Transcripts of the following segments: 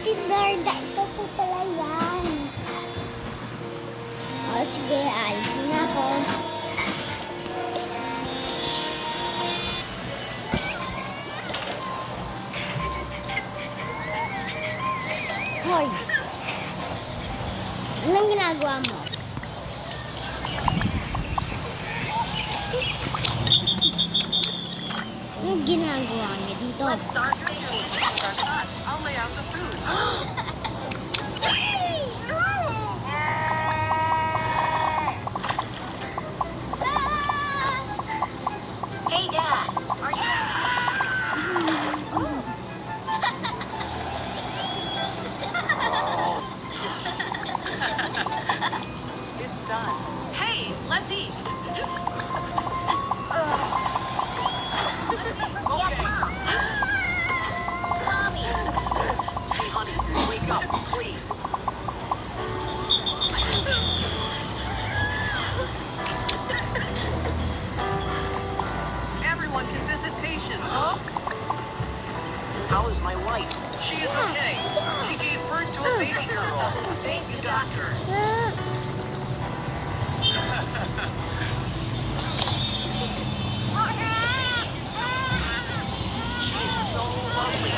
Tindarda, ito po pala yan. O sige, alis mo na ako. Hoy! Anong ginagawa mo? Anong ginagawa niya dito? Let's start your meal. Our son, I'll lay out the food. Hey, Dad. Are you? It's done. Hey, let's eat. Yes, Mom. Mommy. Hey, honey, wake up, please. Everyone can visit patients. How is my wife? She is okay. She gave birth to a baby girl. Thank you, doctor. She is so lovely.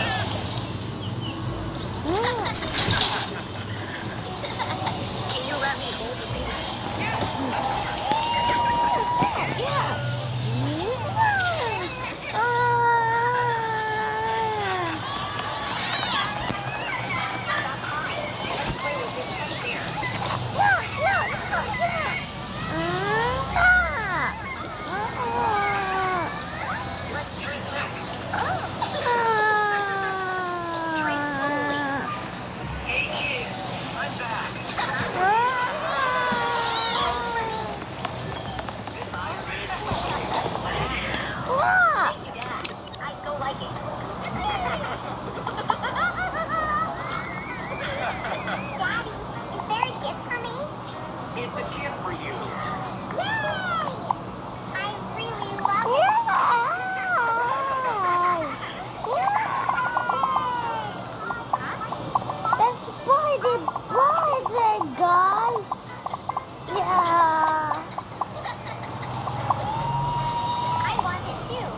Can you let me hold the baby? Stop crying. Let's play with this teddy bear. Let's drink milk. Drink slowly. Hey, kids, I'm back. This Iron Man toy. Thank you, Dad. I so like it. Daddy, is there a gift for me? It's a gift for you. Yay! I really love it. Let's party, guys! Yeah! I want it too.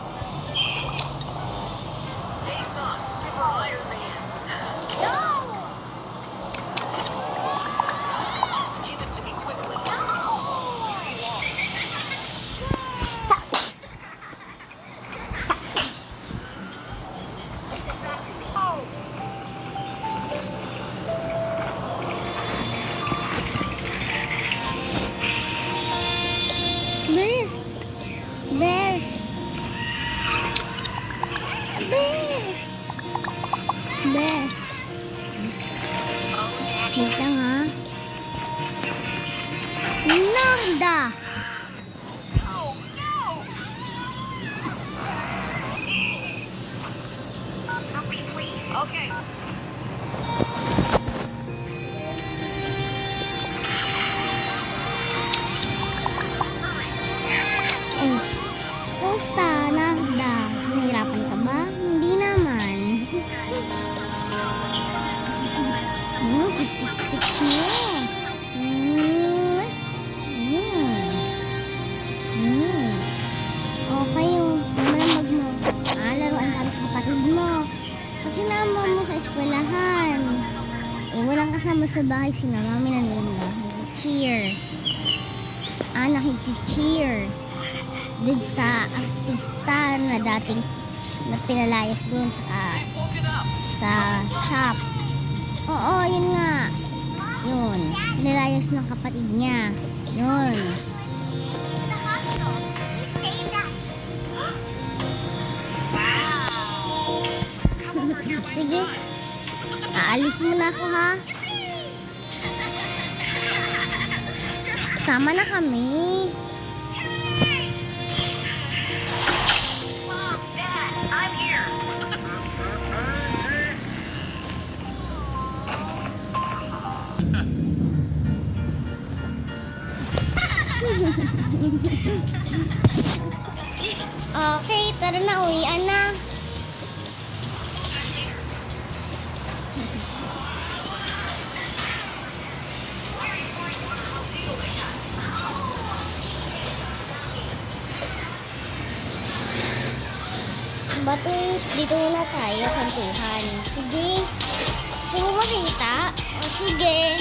Hey, son, give her Iron Man. No! Give it to me quickly. Give it back to me. Best! Best! Best! Best! Oh, Daddy. Wait lang ha. Narda! Oh, no! Hurry, please. Okay. Eh, kumusta, Narda? Nahirapan ka ba? Hindi naman. Tik-tik mo. Okay yung malamag mo. Laruan para sa kapatid mo. Pag sinama mo sa eskwelahan, walang kasama sa bahay, sinama namin nila. Cheer. Nakiki-cheer. Dun sa artista na dating na pinalayas dun Woken up. sa shop. Oo, yun nga. Yun. Pinalayas ng kapatid niya. Yun. The hospital. He saved us. Come over here, my Sige. son. Aalis muna ako ha. Sama na kami. Mom, Dad, I'm here. Okay, tara na. Uwian na. dito muna tayo, kantuhan. Sige. Gusto mo makita? O sige.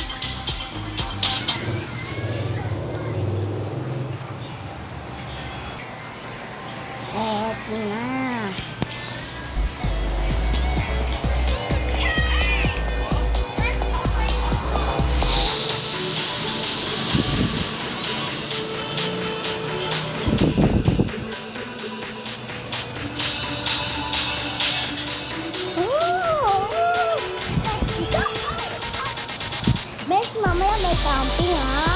Eto na. Bes, mamaya may camping ha.